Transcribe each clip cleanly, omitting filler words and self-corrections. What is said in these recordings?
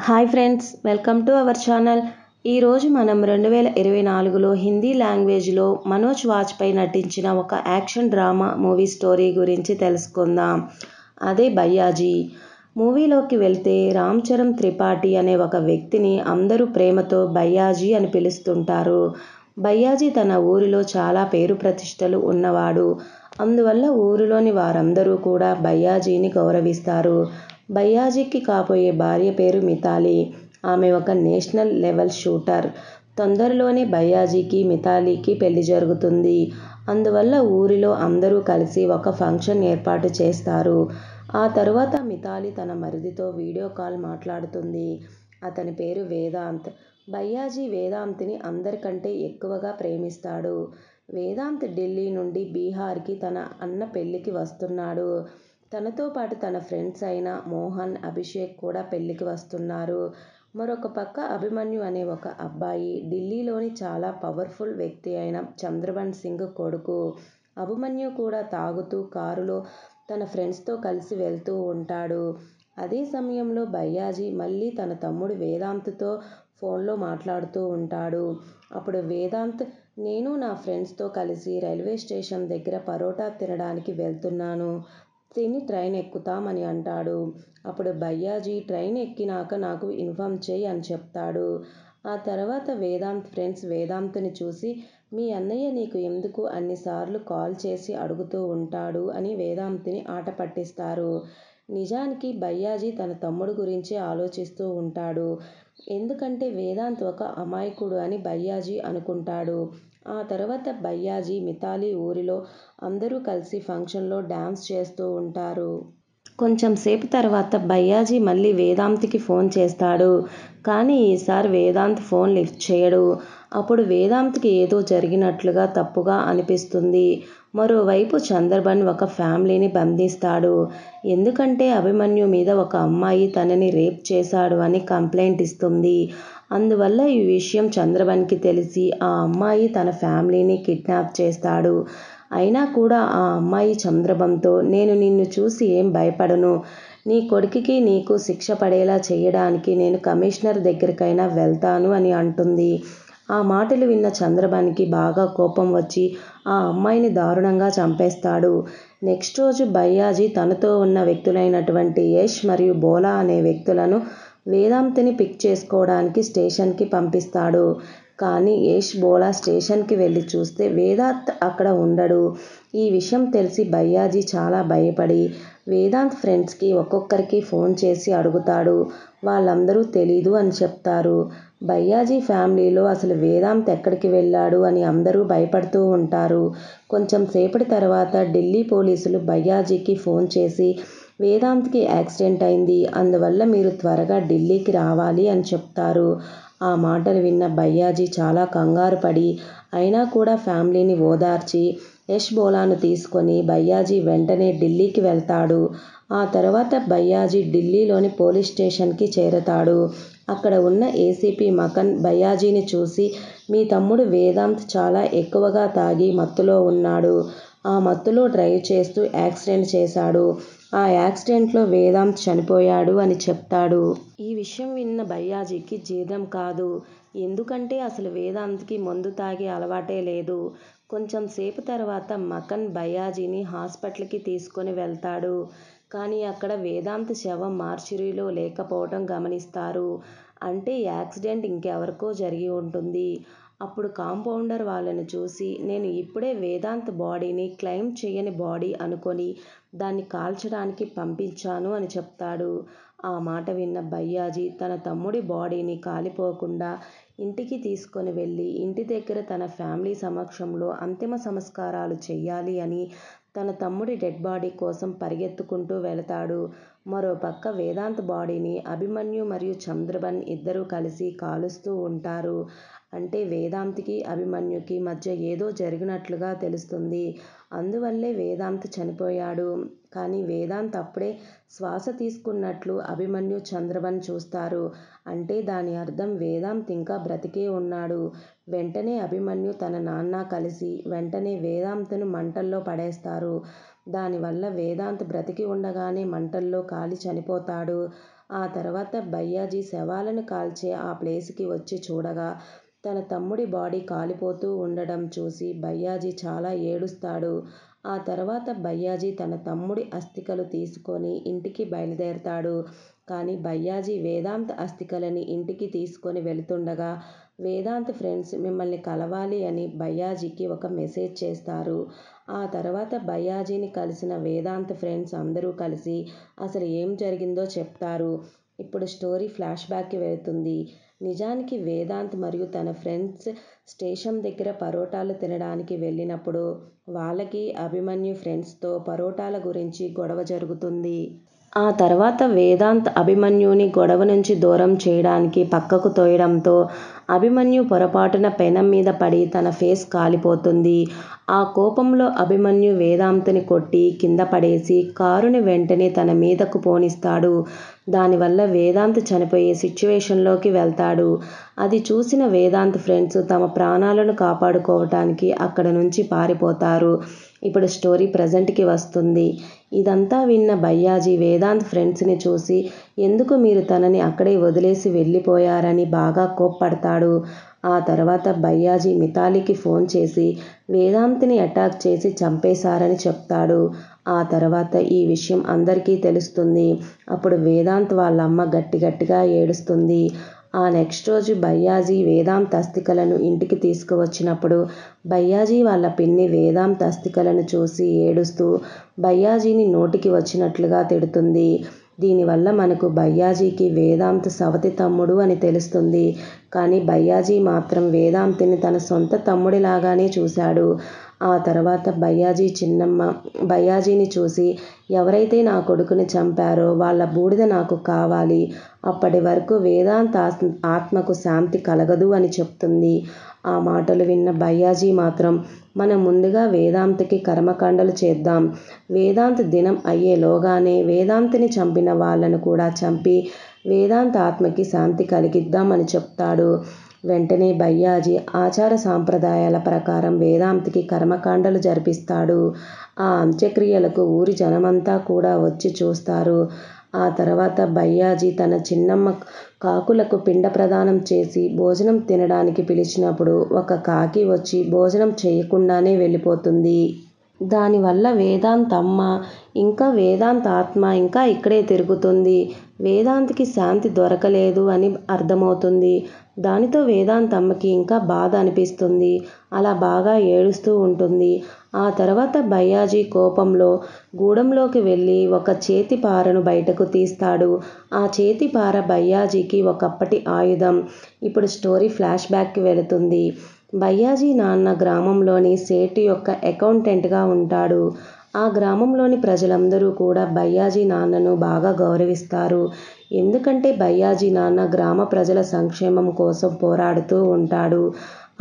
Hi friends, welcome to our channel. ఈరోజు మనం 2024లో హిందీ లాంగ్వేజ్లో మనోజ్ వాజ్పేయి నటించిన ఒక యాక్షన్ డ్రామా మూవీ స్టోరీ గురించి తెలుసుకుందాం. అదే భయ్యాజీ. మూవీలోకి వెళ్తే రామ్ చరణ్ త్రిపాఠి అనే ఒక వ్యక్తిని అందరూ ప్రేమతో భయ్యాజీ అని పిలుస్తుంటారు. భయ్యాజీ తన ఊరిలో చాలా పేరు ప్రతిష్టలు ఉన్నవాడు. అందువల్ల ఊరిలోని వారందరూ కూడా భయ్యాజీని గౌరవిస్తారు. భయ్యాజీకి కాబోయే భార్య పేరు మితాలి. ఆమె ఒక నేషనల్ లెవెల్ షూటర్. తొందరలోనే భయ్యాజీకి మితాలీకి పెళ్లి జరుగుతుంది. అందువల్ల ఊరిలో అందరూ కలిసి ఒక ఫంక్షన్ ఏర్పాటు చేస్తారు. ఆ తరువాత మితాలి తన మరిదితో వీడియో కాల్ మాట్లాడుతుంది. అతని పేరు వేదాంత్. భయ్యాజీ వేదాంత్ని అందరికంటే ఎక్కువగా ప్రేమిస్తాడు. వేదాంత్ ఢిల్లీ నుండి బీహార్కి తన అన్న పెళ్లికి వస్తున్నాడు. తనతో పాటు తన ఫ్రెండ్స్ అయిన మోహన్, అభిషేక్ కూడా పెళ్లికి వస్తున్నారు. మరొక పక్క అభిమన్యు అనే ఒక అబ్బాయి ఢిల్లీలోని చాలా పవర్ఫుల్ వ్యక్తి అయిన చంద్రబన్ సింగ్ కొడుకు. అభిమన్యు కూడా తాగుతూ కారులో తన ఫ్రెండ్స్తో కలిసి వెళ్తూ ఉంటాడు. అదే సమయంలో భయ్యాజీ మళ్ళీ తన తమ్ముడు వేదాంత్తో ఫోన్లో మాట్లాడుతూ ఉంటాడు. అప్పుడు వేదాంత్, నేను నా ఫ్రెండ్స్తో కలిసి రైల్వే స్టేషన్ దగ్గర పరోటా తినడానికి వెళ్తున్నాను, తిని ట్రైన్ ఎక్కుతాం అని అంటాడు. అప్పుడు భయ్యాజీ, ట్రైన్ ఎక్కినాక నాకు ఇన్ఫార్మ్ చెయ్యి అని చెప్తాడు. ఆ తర్వాత వేదాంత్ ఫ్రెండ్స్ వేదాంత్ని చూసి, మీ అన్నయ్య నీకు ఎందుకు అన్నిసార్లు కాల్ చేసి అడుగుతూ ఉంటాడు అని వేదాంత్ని ఆట పట్టిస్తారు. నిజానికి భయ్యాజీ తన తమ్ముడు గురించే ఆలోచిస్తూ ఉంటాడు. ఎందుకంటే వేదాంత్ ఒక అమాయకుడు అని భయ్యాజీ అనుకుంటాడు. ఆ తర్వాత భయ్యాజీ, మితాలి ఊరిలో అందరూ కలిసి ఫంక్షన్లో డాన్స్ చేస్తూ ఉంటారు. కొంచెం సేపు తర్వాత భయ్యాజీ మళ్ళీ వేదాంత్కి ఫోన్ చేస్తాడు. కానీ ఈసారి వేదాంత్ ఫోన్ లిఫ్ట్ చేయడు. అప్పుడు వేదాంత్కి ఏదో జరిగినట్లుగా తప్పుగా అనిపిస్తుంది. మరోవైపు చంద్రబన్ ఒక ఫ్యామిలీని బంధిస్తాడు. ఎందుకంటే అభిమన్యు మీద ఒక అమ్మాయి తనని రేప్ చేశాడు అని కంప్లైంట్ ఇస్తుంది. అందువల్ల ఈ విషయం చంద్రబన్కి తెలిసి ఆ అమ్మాయి తన ఫ్యామిలీని కిడ్నాప్ చేస్తాడు. అయినా కూడా ఆ అమ్మాయి చంద్రబన్తో, నేను నిన్ను చూసి ఏం భయపడను, నీ కొడుకుకి నీకు శిక్ష పడేలా చేయడానికి నేను కమిషనర్ దగ్గరికైనా వెళ్తాను అని అంటుంది. ఆ మాటలు విన్న చంద్రబన్కి బాగా కోపం వచ్చి ఆ అమ్మాయిని దారుణంగా చంపేస్తాడు. నెక్స్ట్ రోజు భయ్యాజీ తనతో ఉన్న వ్యక్తులైనటువంటి యష్ మరియు బోలా అనే వ్యక్తులను వేదాంత్ని పిక్ చేసుకోవడానికి స్టేషన్కి పంపిస్తాడు. కానీ యష్, బోలా స్టేషన్కి వెళ్ళి చూస్తే వేదాంత్ అక్కడ ఉండడు. ఈ విషయం తెలిసి భయ్యాజీ చాలా భయపడి వేదాంత్ ఫ్రెండ్స్కి ఒక్కొక్కరికి ఫోన్ చేసి అడుగుతాడు. వాళ్ళందరూ తెలీదు అని చెప్తారు. భయ్యాజీ ఫ్యామిలీలో అసలు వేదాంత్ ఎక్కడికి వెళ్ళాడు అని అందరూ భయపడుతూ ఉంటారు. కొంచెం సేపటి తర్వాత ఢిల్లీ పోలీసులు భయ్యాజీకి ఫోన్ చేసి, వేదాంత్కి యాక్సిడెంట్ అయింది, అందువల్ల మీరు త్వరగా ఢిల్లీకి రావాలి అని చెప్తారు. ఆ మాటలు విన్న భయ్యాజీ చాలా కంగారు పడి, అయినా కూడా ఫ్యామిలీని ఓదార్చి యష్, బోలాను తీసుకొని భయ్యాజీ వెంటనే ఢిల్లీకి వెళ్తాడు. ఆ తర్వాత భయ్యాజీ ఢిల్లీలోని పోలీస్ స్టేషన్కి చేరతాడు. అక్కడ ఉన్న ఏసీపీ మకన్ భయ్యాజీని చూసి, మీ తమ్ముడు వేదాంత్ చాలా ఎక్కువగా తాగి మత్తులో ఉన్నాడు. ఆ మత్తులో డ్రైవ్ చేస్తూ యాక్సిడెంట్ చేశాడు. ఆ యాక్సిడెంట్లో వేదాంత్ చనిపోయాడు అని చెప్తాడు. ఈ విషయం విన్న భయ్యాజీకి జీర్ణం కాదు. ఎందుకంటే అసలు వేదాంత్కి మందు తాగే అలవాటే లేదు. కొంచెం సేపు తర్వాత మకన్ భయ్యాజీని హాస్పిటల్కి తీసుకొని వెళ్తాడు. కానీ అక్కడ వేదాంత్ శవం మార్చురీలో లేకపోవడం గమనిస్తారు. అంటే యాక్సిడెంట్ ఇంకెవరికో జరిగి ఉంటుంది. అప్పుడు కాంపౌండర్ వాళ్ళని చూసి, నేను ఇప్పుడే వేదాంత్ బాడీని క్లెయిమ్ చేయని బాడీ అనుకొని దాన్ని కాల్చడానికి పంపించాను అని చెప్తాడు. ఆ మాట విన్న భయ్యాజీ తన తమ్ముడి బాడీని కాలిపోకుండా ఇంటికి తీసుకొని వెళ్ళి ఇంటి దగ్గర తన ఫ్యామిలీ సమక్షంలో అంతిమ సంస్కారాలు చెయ్యాలి అని తన తమ్ముడి డెడ్ బాడీ కోసం పరిగెత్తుకుంటూ వెళతాడు. మరోపక్క వేదాంత్ బాడీని అభిమన్యు మరియు చంద్రబన్ ఇద్దరూ కలిసి కాలుస్తూ ఉంటారు. అంటే వేదాంత్కి అభిమన్యుకి మధ్య ఏదో జరిగినట్లుగా తెలుస్తుంది. అందువల్లే వేదాంత్ చనిపోయాడు. కానీ వేదాంత్ అప్పుడే శ్వాస తీసుకున్నట్లు అభిమన్యు, చంద్రబన్ చూస్తారు. అంటే దాని అర్థం వేదాంత్ ఇంకా బ్రతికే ఉన్నాడు. వెంటనే అభిమన్యు తన నాన్న కలిసి వెంటనే వేదాంత్ను మంటల్లో పడేస్తారు. దానివల్ల వేదాంత్ బ్రతికి ఉండగానే మంటల్లో కాలి చనిపోతాడు. ఆ తర్వాత భయ్యాజీ శవాలను కాల్చే ఆ ప్లేస్కి వచ్చి చూడగా తన తమ్ముడి బాడీ కాలిపోతూ ఉండడం చూసి భయ్యాజీ చాలా ఏడుస్తాడు. ఆ తర్వాత భయ్యాజీ తన తమ్ముడి అస్థికలు తీసుకొని ఇంటికి బయలుదేరతాడు. కానీ భయ్యాజీ వేదాంత్ అస్థికలని ఇంటికి తీసుకొని వెళుతుండగా వేదాంత్ ఫ్రెండ్స్ మిమ్మల్ని కలవాలి అని భయ్యాజీకి ఒక మెసేజ్ చేస్తారు. ఆ తర్వాత భయ్యాజీని కలిసిన వేదాంత్ ఫ్రెండ్స్ అందరూ కలిసి అసలు ఏం జరిగిందో చెప్తారు. ఇప్పుడు స్టోరీ ఫ్లాష్ బ్యాక్కి వెళుతుంది. నిజానికి వేదాంత్ మరియు తన ఫ్రెండ్స్ స్టేషన్ దగ్గర పరోటాలు తినడానికి వెళ్ళినప్పుడు వాళ్ళకి అభిమన్యు ఫ్రెండ్స్తో పరోటాల గురించి గొడవ జరుగుతుంది. ఆ తర్వాత వేదాంత్ అభిమన్యుని గొడవ నుంచి దూరం చేయడానికి పక్కకు తోయడంతో అభిమన్యు పొరపాటున పెనం మీద పడి తన ఫేస్ కాలిపోతుంది. ఆ కోపంలో అభిమన్యు వేదాంత్ని కొట్టి కింద పడేసి కారుని వెంటనే తన మీదకు పోనిస్తాడు. దానివల్ల వేదాంత్ చనిపోయే సిచ్యువేషన్లోకి వెళ్తాడు. అది చూసిన వేదాంత్ ఫ్రెండ్స్ తమ ప్రాణాలను కాపాడుకోవటానికి అక్కడ నుంచి పారిపోతారు. ఇప్పుడు స్టోరీ ప్రజెంట్కి వస్తుంది. ఇదంతా విన్న భయ్యాజీ వేదాంత్ ఫ్రెండ్స్ని చూసి ఎందుకు మీరు తనని అక్కడే వదిలేసి వెళ్ళిపోయారని బాగా కోప్పడతాడు. ఆ తర్వాత భయ్యాజీ మితాలీకి ఫోన్ చేసి వేదాంత్ని అటాక్ చేసి చంపేశారని చెప్తాడు. ఆ తర్వాత ఈ విషయం అందరికీ తెలుస్తుంది. అప్పుడు వేదాంత్ వాళ్ళ అమ్మ గట్టిగా ఏడుస్తుంది. ఆ నెక్స్ట్ రోజు భయ్యాజీ వేదాంత్ అస్థికలను ఇంటికి తీసుకువచ్చినప్పుడు భయ్యాజీ వాళ్ళ పిన్ని వేదాంత్ అస్థికలను చూసి ఏడుస్తూ భయ్యాజీని నోటికి వచ్చినట్లుగా తిడుతుంది. దీనివల్ల మనకు భయ్యాజీకి వేదాంత్ సవతి తమ్ముడు అని తెలుస్తుంది. కానీ భయ్యాజీ మాత్రం వేదాంత్ని తన సొంత తమ్ముడిలాగానే చూశాడు. ఆ తర్వాత భయ్యాజీ చిన్నమ్మ భయ్యాజీని చూసి ఎవరైతే నా కొడుకుని చంపారో వాళ్ళ బూడిద నాకు కావాలి, అప్పటి వరకు వేదాంత్ ఆత్మకు శాంతి కలగదు అని చెప్తుంది. ఆ మాటలు విన్న భయ్యాజీ మాత్రం మనం ముందుగా వేదాంత్కి కర్మకాండలు చేద్దాం, వేదాంత్ దినం అయ్యేలోగానే వేదాంత్ని చంపిన వాళ్ళను కూడా చంపి వేదాంత్ ఆత్మకి శాంతి కలిగిద్దాం అని చెప్తాడు. వెంటనే భయ్యాజీ ఆచార సాంప్రదాయాల ప్రకారం వేదాంత్కి కర్మకాండలు జరిపిస్తాడు. ఆ అంత్యక్రియలకు ఊరి జనమంతా కూడా వచ్చి చూస్తారు. ఆ తర్వాత భయ్యాజీ తన చిన్నమ్మ కాకులకు పిండ ప్రదానం చేసి భోజనం తినడానికి పిలిచినప్పుడు ఒక కాకి వచ్చి భోజనం చేయకుండానే వెళ్ళిపోతుంది. దానివల్ల వేదాంత్ అమ్మ ఇంకా వేదాంత్ ఆత్మ ఇంకా ఇక్కడే తిరుగుతుంది. వేదాంత్కి శాంతి దొరకలేదు అని అర్థమవుతుంది. దానితో వేదాంత్ అమ్మకి ఇంకా బాధ అనిపిస్తుంది. అలా బాగా ఏడుస్తూ ఉంటుంది. ఆ తర్వాత భయ్యాజీ కోపంలో గూడెంలోకి వెళ్ళి ఒక చేతి పారను బయటకు తీస్తాడు. ఆ చేతి పార భయ్యాజీకి ఒకప్పటి ఆయుధం. ఇప్పుడు స్టోరీ ఫ్లాష్ బ్యాక్కి వెళుతుంది. భయ్యాజీ నాన్న గ్రామంలోని సేటు యొక్క అకౌంటెంట్గా ఉంటాడు. ఆ గ్రామంలోని ప్రజలందరూ కూడా భయ్యాజీ నాన్నను బాగా గౌరవిస్తారు. ఎందుకంటే భయ్యాజీ నాన్న గ్రామ ప్రజల సంక్షేమం కోసం పోరాడుతూ ఉంటాడు.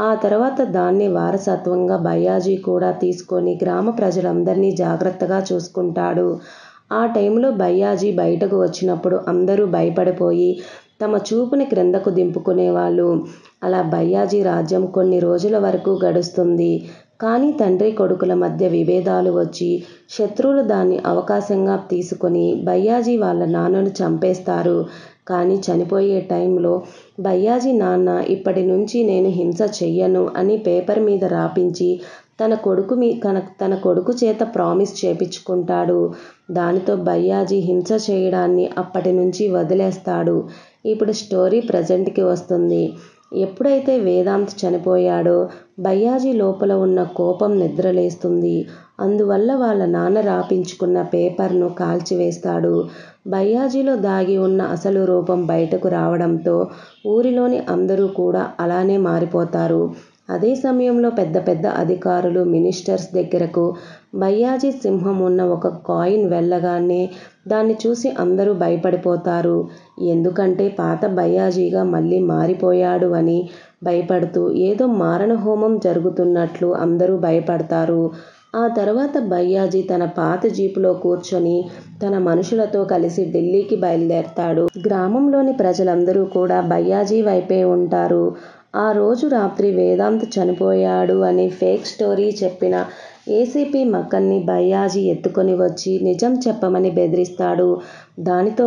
ఆ తర్వాత దాన్ని వారసత్వంగా భయ్యాజీ కూడా తీసుకొని గ్రామ ప్రజలందరినీ జాగ్రత్తగా చూసుకుంటాడు. ఆ టైంలో భయ్యాజీ బయటకు వచ్చినప్పుడు అందరూ భయపడిపోయి తమ చూపుని క్రిందకు దింపుకునేవాళ్ళు. అలా భయ్యాజీ రాజ్యం కొన్ని రోజుల వరకు గడుస్తుంది. కానీ తండ్రి కొడుకుల మధ్య విభేదాలు వచ్చి శత్రువులు దాన్ని అవకాశంగా తీసుకొని భయ్యాజీ వాళ్ళ నాన్నను చంపేస్తారు. కానీ చనిపోయే టైంలో భయ్యాజీ నాన్న ఇప్పటి నుంచి నేను హింస చెయ్యను అని పేపర్ మీద రాపించి తన కొడుకు చేత ప్రామిస్ చేపించుకుంటాడు. దానితో భయ్యాజీ హింస చేయడాన్ని అప్పటి నుంచి వదిలేస్తాడు. ఇప్పుడు స్టోరీ ప్రజెంట్కి వస్తుంది. ఎప్పుడైతే వేదాంత్ చనిపోయాడో భయ్యాజీ లోపల ఉన్న కోపం నిద్రలేస్తుంది. అందువల్ల వాళ్ళ నాన్న రాపించుకున్న పేపర్ను కాల్చివేస్తాడు. భయ్యాజీలో దాగి ఉన్న అసలు రూపం బయటకు రావడంతో ఊరిలోని అందరూ కూడా అలానే మారిపోతారు. అదే సమయంలో పెద్ద పెద్ద అధికారులు మినిస్టర్స్ దగ్గరకు భయ్యాజీ సింహం ఉన్న ఒక కాయిన్ వెళ్ళగానే దాన్ని చూసి అందరూ భయపడిపోతారు. ఎందుకంటే పాత భయ్యాజీగా మళ్ళీ మారిపోయాడు అని భయపడుతూ ఏదో మారణ హోమం జరుగుతున్నట్లు అందరూ భయపడతారు. ఆ తర్వాత భయ్యాజీ తన పాత జీపులో కూర్చొని తన మనుషులతో కలిసి ఢిల్లీకి బయలుదేరతాడు. గ్రామంలోని ప్రజలందరూ కూడా భయ్యాజీ వైపే ఉంటారు. ఆ రోజు రాత్రి వేదాంత్ చనిపోయాడు అని ఫేక్ స్టోరీ చెప్పిన ఏసీపీ మకన్ని భయ్యాజీ ఎత్తుకొని వచ్చి నిజం చెప్పమని బెదిరిస్తాడు. దానితో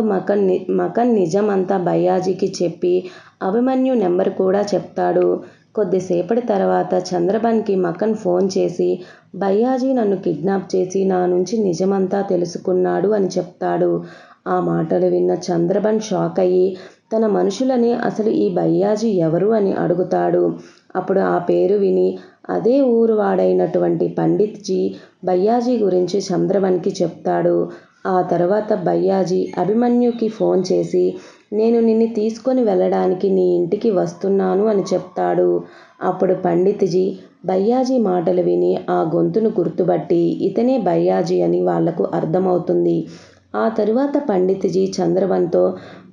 మకన్ నిజం అంతా భయ్యాజీకి చెప్పి అభిమన్యు నెంబర్ కూడా చెప్తాడు. కొద్దిసేపటి తర్వాత చంద్రబన్కి మకన్ ఫోన్ చేసి భయ్యాజీ నన్ను కిడ్నాప్ చేసి నా నుంచి నిజమంతా తెలుసుకున్నాడు అని చెప్తాడు. ఆ మాటలు విన్న చంద్రబన్ షాక్ అయ్యి తన మనుషులని అసలు ఈ భయ్యాజీ ఎవరు అని అడుగుతాడు. అప్పుడు ఆ పేరు విని అదే ఊరు వాడైనటువంటి పండిత్జీ భయ్యాజీ గురించి చంద్రబన్కి చెప్తాడు. ఆ తర్వాత భయ్యాజీ అభిమన్యుకి ఫోన్ చేసి నేను నిన్ను తీసుకొని వెళ్ళడానికి నీ ఇంటికి వస్తున్నాను అని చెప్తాడు. అప్పుడు పండిత్జీ భయ్యాజీ మాటలు విని ఆ గొంతును గుర్తుపట్టి ఇతనే భయ్యాజీ అని వాళ్లకు అర్థమవుతుంది. ఆ తరువాత పండిత్జీ చంద్రబన్తో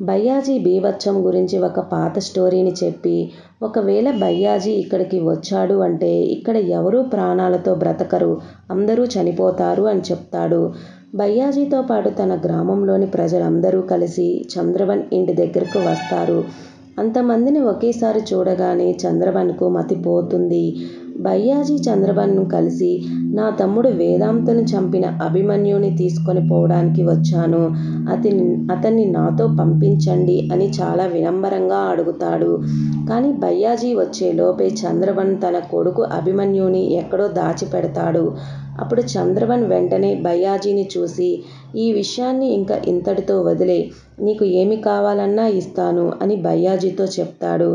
భయ్యాజీ బీభత్సం గురించి ఒక పాత స్టోరీని చెప్పి ఒకవేళ భయ్యాజీ ఇక్కడికి వచ్చాడు అంటే ఇక్కడ ఎవరూ ప్రాణాలతో బ్రతకరు, అందరూ చనిపోతారు అని చెప్తాడు. భయ్యాజీతో పాటు తన గ్రామంలోని ప్రజలందరూ కలిసి చంద్రబన్ ఇంటి దగ్గరకు వస్తారు. అంతమందిని ఒకేసారి చూడగానే చంద్రబన్కు మతిపోతుంది. భయ్యాజీ చంద్రబన్ను కలిసి నా తమ్ముడు వేదాంత్ను చంపిన అభిమన్యుని తీసుకొని పోవడానికి వచ్చాను, అతన్ని నాతో పంపించండి అని చాలా వినమ్రంగా అడుగుతాడు. కానీ భయ్యాజీ వచ్చే లోపే చంద్రబన్ తన కొడుకు అభిమన్యుని ఎక్కడో దాచిపెడతాడు. అప్పుడు చంద్రబన్ వెంటనే భయ్యాజీని చూసి ఈ విషయాన్ని ఇంకా ఇంతటితో వదిలే, నీకు ఏమి కావాలన్నా ఇస్తాను అని భయ్యాజీతో చెప్తాడు.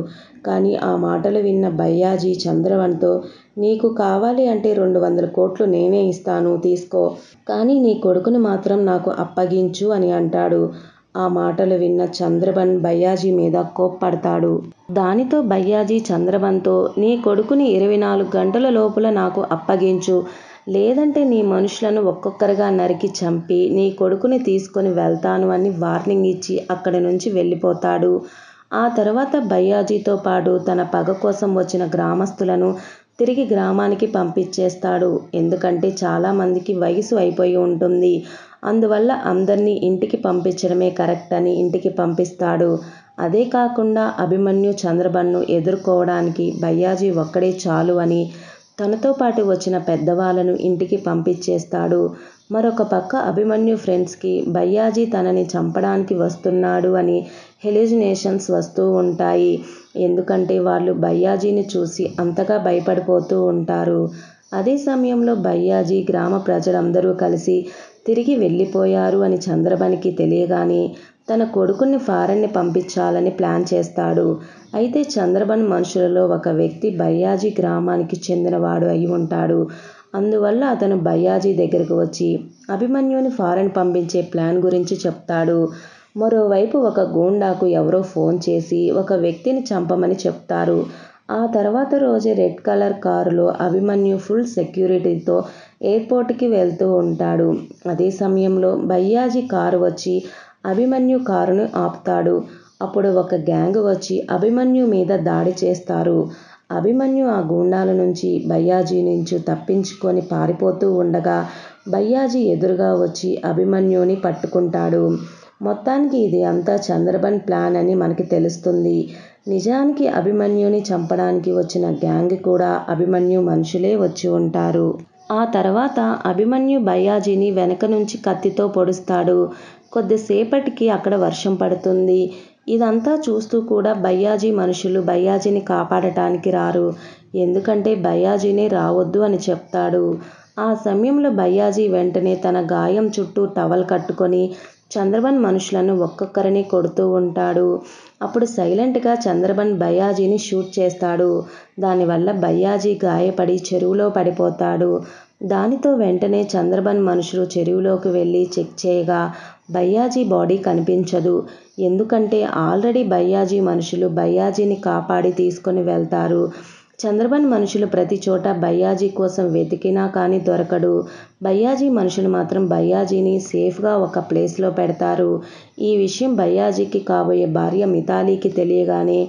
కానీ ఆ మాటలు విన్న భయ్యాజీ చంద్రబన్తో నీకు కావాలి అంటే 200 కోట్లు నేనే ఇస్తాను, తీసుకో, కానీ నీ కొడుకుని మాత్రం నాకు అప్పగించు అని అంటాడు. ఆ మాటలు విన్న చంద్రబన్ భయ్యాజీ మీద కోప్పడతాడు. దానితో భయ్యాజీ చంద్రబన్తో నీ కొడుకుని 24 గంటల లోపల నాకు అప్పగించు, లేదంటే నీ మనుషులను ఒక్కొక్కరుగా నరికి చంపి నీ కొడుకుని తీసుకొని వెళ్తాను అని వార్నింగ్ ఇచ్చి అక్కడి నుంచి వెళ్ళిపోతాడు. ఆ తర్వాత భయ్యాజీతో పాటు తన పగ కోసం వచ్చిన గ్రామస్తులను తిరిగి గ్రామానికి పంపించేస్తాడు. ఎందుకంటే చాలామందికి వయసు అయిపోయి ఉంటుంది. అందువల్ల అందర్నీ ఇంటికి పంపించడమే కరెక్ట్ అని ఇంటికి పంపిస్తాడు. అదే కాకుండా అభిమన్యు చంద్రబన్ను ఎదుర్కోవడానికి భయ్యాజీ ఒక్కడే చాలు అని తనతో పాటు వచ్చిన పెద్దవాళ్లను ఇంటికి పంపించేస్తాడు. మరొక పక్క అభిమన్యు ఫ్రెండ్స్కి భయ్యాజీ తనని చంపడానికి వస్తున్నాడు అని హెల్యూసినేషన్స్ వస్తూ ఉంటాయి. ఎందుకంటే వాళ్ళు భయ్యాజీని చూసి అంతగా భయపడిపోతూ ఉంటారు. అదే సమయంలో భయ్యాజీ గ్రామ ప్రజలందరూ కలిసి తిరిగి వెళ్ళిపోయారు అని చంద్రబన్కి తెలియగానే తన కొడుకుని ఫారెన్ని పంపించాలని ప్లాన్ చేస్తాడు. అయితే చంద్రబన్ మనుషులలో ఒక వ్యక్తి భయ్యాజీ గ్రామానికి చెందినవాడు అయి ఉంటాడు. అందువల్ల అతను భయ్యాజీ దగ్గరకు వచ్చి అభిమన్యుని ఫారెన్ పంపించే ప్లాన్ గురించి చెప్తాడు. మరోవైపు ఒక గూండాకు ఎవరో ఫోన్ చేసి ఒక వ్యక్తిని చంపమని చెప్తారు. ఆ తర్వాత రోజే రెడ్ కలర్ కారులో అభిమన్యు ఫుల్ సెక్యూరిటీతో ఎయిర్పోర్ట్కి వెళ్తూ ఉంటాడు. అదే సమయంలో భయ్యాజీ కారు వచ్చి అభిమన్యు కారును ఆపుతాడు. అప్పుడు ఒక గ్యాంగ్ వచ్చి అభిమన్యు మీద దాడి చేస్తారు. అభిమన్యు ఆ గూండాల నుంచి భయ్యాజీ నుంచి తప్పించుకొని పారిపోతూ ఉండగా భయ్యాజీ ఎదురుగా వచ్చి అభిమన్యుని పట్టుకుంటాడు. మొత్తానికి ఇది అంతా చంద్రబన్ ప్లాన్ అని మనకి తెలుస్తుంది. నిజానికి అభిమన్యుని చంపడానికి వచ్చిన గ్యాంగ్ కూడా అభిమన్యు మనుషులే వచ్చి ఉంటారు. ఆ తర్వాత అభిమన్యు భయ్యాజీని వెనక నుంచి కత్తితో పొడుస్తాడు. కొద్దిసేపటికి అక్కడ వర్షం పడుతుంది. ఇదంతా చూస్తూ కూడా భయ్యాజీ మనుషులు భయ్యాజీని కాపాడటానికి రారు. ఎందుకంటే భయ్యాజీనే రావద్దు అని చెప్తాడు. ఆ సమయంలో భయ్యాజీ వెంటనే తన గాయం చుట్టూ టవల్ కట్టుకొని చంద్రబన్ మనుషులను ఒక్కొక్కరిని కొడుతూ ఉంటాడు. అప్పుడు సైలెంట్గా చంద్రబన్ భయ్యాజీని షూట్ చేస్తాడు. దానివల్ల భయ్యాజీ గాయపడి చెరువులో పడిపోతాడు. దానితో వెంటనే చంద్రబన్ మనుషులు చెరువులోకి వెళ్ళి చెక్ చేయగా భయ్యాజీ బాడీ కనిపించదు. ఎందుకంటే ఆల్రెడీ భయ్యాజీ మనుషులు భయ్యాజీని కాపాడి తీసుకొని వెళ్తారు. చంద్రబన్ మనుషులు ప్రతి చోట భయ్యాజీ కోసం వెతికినా కానీ దొరకడు. భయ్యాజీ మనుషులు మాత్రం భయ్యాజీని సేఫ్గా ఒక ప్లేస్లో పెడతారు. ఈ విషయం భయ్యాజీకి కాబోయే భార్య మితాలీకి తెలియగానే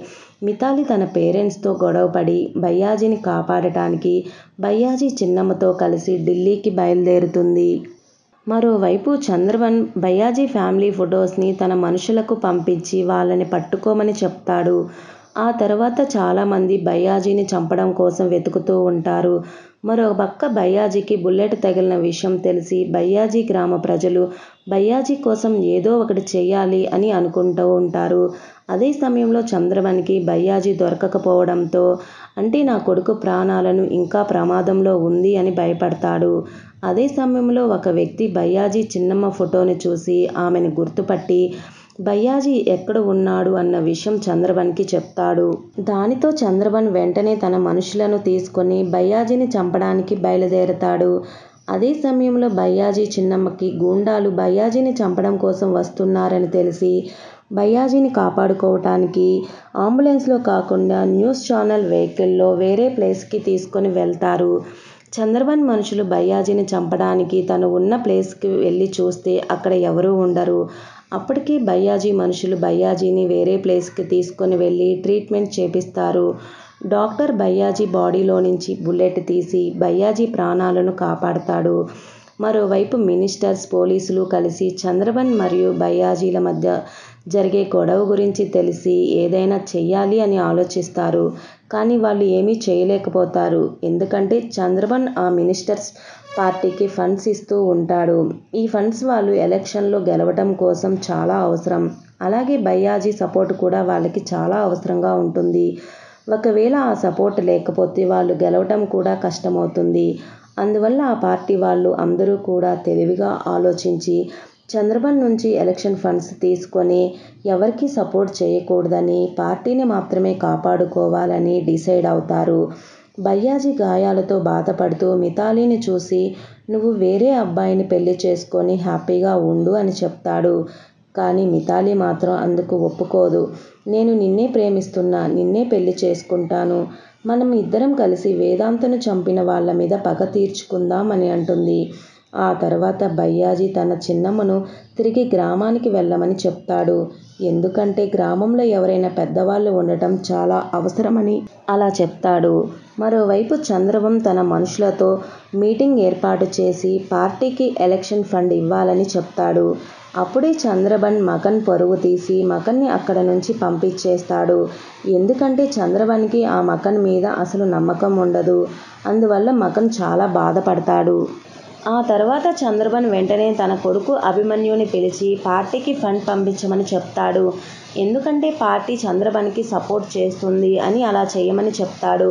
మితాలి తన పేరెంట్స్తో గొడవపడి భయ్యాజీని కాపాడటానికి భయ్యాజీ చిన్నమ్మతో కలిసి ఢిల్లీకి బయలుదేరుతుంది. మరోవైపు చంద్రబన్ భయ్యాజీ ఫ్యామిలీ ఫొటోస్ని తన మనుషులకు పంపించి వాళ్ళని పట్టుకోమని చెప్తాడు. ఆ తర్వాత చాలామంది భయ్యాజీని చంపడం కోసం వెతుకుతూ ఉంటారు. మరో పక్క భయ్యాజీకి బుల్లెట్ తగిలిన విషయం తెలిసి భయ్యాజీ గ్రామ ప్రజలు భయ్యాజీ కోసం ఏదో ఒకటి చెయ్యాలి అని అనుకుంటూ ఉంటారు. అదే సమయంలో చంద్రబన్కి భయ్యాజీ దొరకకపోవడంతో అంటే నా కొడుకు ప్రాణాలను ఇంకా ప్రమాదంలో ఉంది అని భయపడతాడు. అదే సమయంలో ఒక వ్యక్తి భయ్యాజీ చిన్నమ్మ ఫోటోని చూసి ఆమెను గుర్తుపట్టి భయ్యాజీ ఎక్కడ ఉన్నాడు అన్న విషయం చంద్రబన్కి చెప్తాడు. దానితో చంద్రబన్ వెంటనే తన మనుషులను తీసుకొని భయ్యాజీని చంపడానికి బయలుదేరతాడు. అదే సమయంలో భయ్యాజీ చిన్నమ్మకి గూండాలు భయ్యాజీని చంపడం కోసం వస్తున్నారని తెలిసి భయ్యాజీని కాపాడుకోవటానికి అంబులెన్స్లో కాకుండా న్యూస్ ఛానల్ వెహికల్లో వేరే ప్లేస్కి తీసుకొని వెళ్తారు. చంద్రబన్ మనుషులు భయ్యాజీని చంపడానికి తను ఉన్న ప్లేస్కి వెళ్ళి చూస్తే అక్కడ ఎవరూ ఉండరు. అప్పటికి భయ్యాజీ మనుషులు భయ్యాజీని వేరే ప్లేస్కి తీసుకొని వెళ్ళి ట్రీట్మెంట్ చేపిస్తారు. డాక్టర్ భయ్యాజీ బాడీలో నుంచి బుల్లెట్ తీసి భయ్యాజీ ప్రాణాలను కాపాడతాడు. మరోవైపు మినిస్టర్స్, పోలీసులు కలిసి చంద్రబన్ మరియు భయ్యాజీల మధ్య జరిగే గొడవ గురించి తెలిసి ఏదైనా చెయ్యాలి అని ఆలోచిస్తారు. కానీ వాళ్ళు ఏమీ చేయలేకపోతారు. ఎందుకంటే చంద్రబన్ ఆ మినిస్టర్స్ పార్టీకి ఫండ్స్ ఇస్తూ ఉంటాడు. ఈ ఫండ్స్ వాళ్ళు ఎలక్షన్లో గెలవటం కోసం చాలా అవసరం. అలాగే భయ్యాజీ సపోర్ట్ కూడా వాళ్ళకి చాలా అవసరంగా ఉంటుంది. ఒకవేళ ఆ సపోర్ట్ లేకపోతే వాళ్ళు గెలవటం కూడా కష్టమవుతుంది. అందువల్ల ఆ పార్టీ వాళ్ళు అందరూ కూడా తెలివిగా ఆలోచించి చంద్రబన్ నుంచి ఎలక్షన్ ఫండ్స్ తీసుకొని ఎవరికీ సపోర్ట్ చేయకూడదని, పార్టీని మాత్రమే కాపాడుకోవాలని డిసైడ్ అవుతారు. భయ్యాజీ గాయాలతో బాధపడుతూ మితాలీని చూసి నువ్వు వేరే అబ్బాయిని పెళ్లి చేసుకొని హ్యాపీగా ఉండు అని చెప్తాడు. కానీ మితాలీ మాత్రం అందుకు ఒప్పుకోదు. నేను నిన్నే ప్రేమిస్తున్నా, నిన్నే పెళ్లి చేసుకుంటాను. మనం ఇద్దరం కలిసి వేదాంతను చంపిన వాళ్ళ మీద పగ తీర్చుకుందాం అని అంటుంది. ఆ తర్వాత భయ్యాజీ తన చిన్నమ్మను తిరిగి గ్రామానికి వెళ్ళమని చెప్తాడు. ఎందుకంటే గ్రామంలో ఎవరైనా పెద్దవాళ్ళు ఉండటం చాలా అవసరమని అలా చెప్తాడు. మరోవైపు చంద్రబన్ తన మనుషులతో మీటింగ్ ఏర్పాటు చేసి పార్టీకి ఎలక్షన్ ఫండ్ ఇవ్వాలని చెప్తాడు. అప్పుడే చంద్రబన్ మకన్ పరువు తీసి మకన్ని అక్కడ నుంచి పంపించేస్తాడు. ఎందుకంటే చంద్రబన్కి ఆ మకన్ మీద అసలు నమ్మకం ఉండదు. అందువల్ల మకన్ చాలా బాధపడతాడు. ఆ తర్వాత చంద్రబన్ వెంటనే తన కొడుకు అభిమన్యుని పిలిచి పార్టీకి ఫండ్ పంపించమని చెప్తాడు. ఎందుకంటే పార్టీ చంద్రబన్కి సపోర్ట్ చేస్తుంది అని అలా చేయమని చెప్తాడు.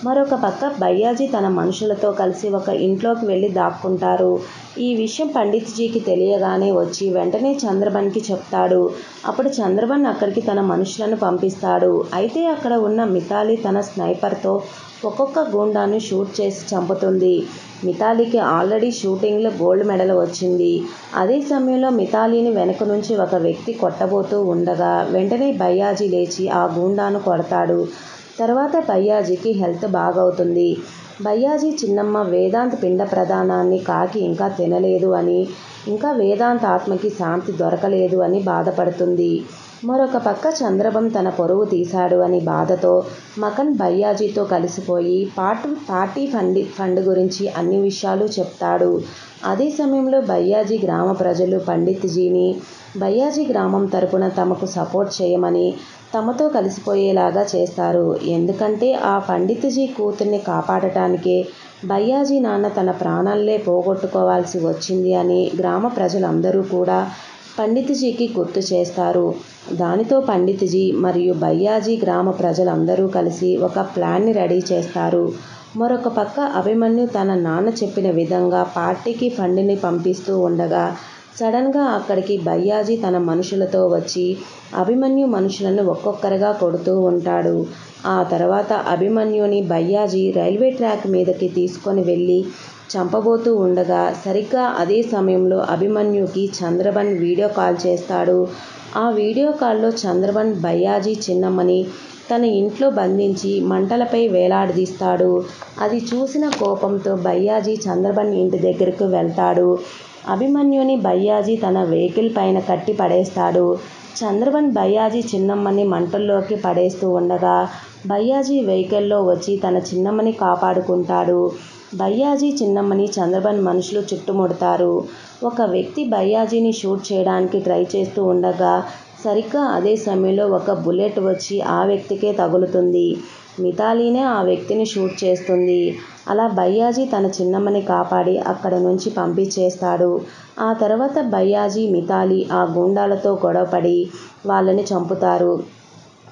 మరొక పక్క భయ్యాజీ తన మనుషులతో కలిసి ఒక ఇంట్లోకి వెళ్ళి దాక్కుంటారు. ఈ విషయం పండిత్జీకి తెలియగానే వచ్చి వెంటనే చంద్రబన్కి చెప్తాడు. అప్పుడు చంద్రబన్ అక్కడికి తన మనుషులను పంపిస్తాడు. అయితే అక్కడ ఉన్న మితాలీ తన స్నైపర్తో ఒక్కొక్క గూండాను షూట్ చేసి చంపుతుంది. మితాలీకి ఆల్రెడీ షూటింగ్లో గోల్డ్ మెడల్ వచ్చింది. అదే సమయంలో మితాలీని వెనక నుంచి ఒక వ్యక్తి కొట్టబోతూ ఉండగా వెంటనే భయ్యాజీ లేచి ఆ గూండాను కొడతాడు. తర్వాత భయ్యాజీకి హెల్త్ బాగవుతుంది. భయ్యాజీ చిన్నమ్మ వేదాంత్ పిండ ప్రదానాన్ని కాకి ఇంకా తినలేదు అని, ఇంకా వేదాంత్ ఆత్మకి శాంతి దొరకలేదు అని బాధపడుతుంది. మరొక పక్క చంద్రబన్ తన పరువు తీశాడు అని బాధతో మకన్ భయ్యాజీతో కలిసిపోయి పార్టీ ఫండ్ గురించి అన్ని విషయాలు చెప్తాడు. అదే సమయంలో భయ్యాజీ గ్రామ ప్రజలు పండిత్జీని భయ్యాజీ గ్రామం తరపున తమకు సపోర్ట్ చేయమని, తమతో కలిసిపోయేలాగా చేస్తారు. ఎందుకంటే ఆ పండిత్జీ కూతుర్ని కాపాడటానికే భయ్యాజీ నాన్న తన ప్రాణాలే పోగొట్టుకోవాల్సి వచ్చింది అని గ్రామ ప్రజలందరూ కూడా పండిత్జీకి గుర్తు చేస్తారు. దానితో పండిత్జీ మరియు భయ్యాజీ గ్రామ ప్రజలందరూ కలిసి ఒక ప్లాన్ని రెడీ చేస్తారు. మరొక పక్క అభిమన్యు తన నాన్న చెప్పిన విధంగా పార్టీకి ఫండ్ని పంపిస్తూ ఉండగా సడన్గా అక్కడికి భయ్యాజీ తన మనుషులతో వచ్చి అభిమన్యు మనుషులను ఒక్కొక్కరుగా కొడుతూ ఉంటాడు. ఆ తర్వాత అభిమన్యుని భయ్యాజీ రైల్వే ట్రాక్ మీదకి తీసుకొని వెళ్ళి చంపబోతూ ఉండగా సరిగ్గా అదే సమయంలో అభిమన్యుకి చంద్రబన్ వీడియో కాల్ చేస్తాడు. ఆ వీడియో కాల్లో చంద్రబన్ భయ్యాజీ చిన్నమ్మని తన ఇంట్లో బంధించి మంటలపై వేలాడదీస్తాడు. అది చూసిన కోపంతో భయ్యాజీ చంద్రబన్ ఇంటి దగ్గరకు వెళ్తాడు. అభిమన్యుని భయ్యాజీ తన వెహికల్ పైన కట్టి పడేస్తాడు. చంద్రబన్ భయ్యాజీ చిన్నమ్మని మంటల్లోకి పడేస్తూ ఉండగా భయ్యాజీ వెహికల్లో వచ్చి తన చిన్నమ్మని కాపాడుకుంటాడు. భయ్యాజీ చిన్నమ్మని చంద్రబన్ మనుషులు చుట్టుముడతారు. ఒక వ్యక్తి భయ్యాజీని షూట్ చేయడానికి ట్రై చేస్తూ ఉండగా సరిగ్గా అదే సమయంలో ఒక బుల్లెట్ వచ్చి ఆ వ్యక్తికే తగులుతుంది. మిథాలీనే ఆ వ్యక్తిని షూట్ చేస్తుంది. అలా భయ్యాజీ తన చిన్నమ్మని కాపాడి అక్కడి నుంచి పంపించేస్తాడు. ఆ తర్వాత భయ్యాజీ, మిథాలీ ఆ గూండాలతో గొడవపడి వాళ్ళని చంపుతారు.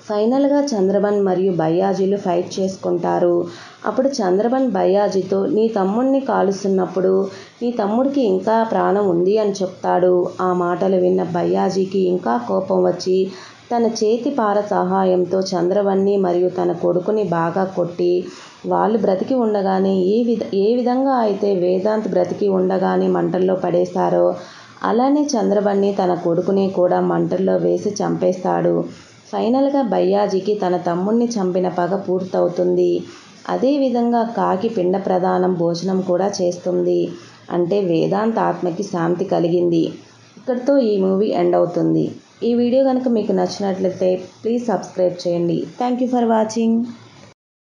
ఫైనల్గా చంద్రబన్ మరియు భయ్యాజీలు ఫైట్ చేసుకుంటారు. అప్పుడు చంద్రబన్ భయ్యాజీతో నీ తమ్ముడిని కాలుస్తున్నప్పుడు నీ తమ్ముడికి ఇంకా ప్రాణం ఉంది అని చెప్తాడు. ఆ మాటలు విన్న భయ్యాజీకి ఇంకా కోపం వచ్చి తన చేతి పార సహాయంతో చంద్రబన్ని మరియు తన కొడుకుని బాగా కొట్టి వాళ్ళు బ్రతికి ఉండగానే ఏ విధంగా అయితే వేదాంత్ బ్రతికి ఉండగానే మంటల్లో పడేశారో అలానే చంద్రబన్ని తన కొడుకుని కూడా మంటల్లో వేసి చంపేస్తాడు. ఫైనల్గా భయ్యాజీకి తన తమ్ముణ్ణి చంపిన పగ పూర్తవుతుంది. అదేవిధంగా కాకి పిండ ప్రదానం భోజనం కూడా చేస్తుంది. అంటే వేదాంత్ ఆత్మకి శాంతి కలిగింది. ఇక్కడితో ఈ మూవీ ఎండ్ అవుతుంది. ఈ వీడియో కనుక మీకు నచ్చినట్లయితే ప్లీజ్ సబ్స్క్రైబ్ చేయండి. Thank you for watching.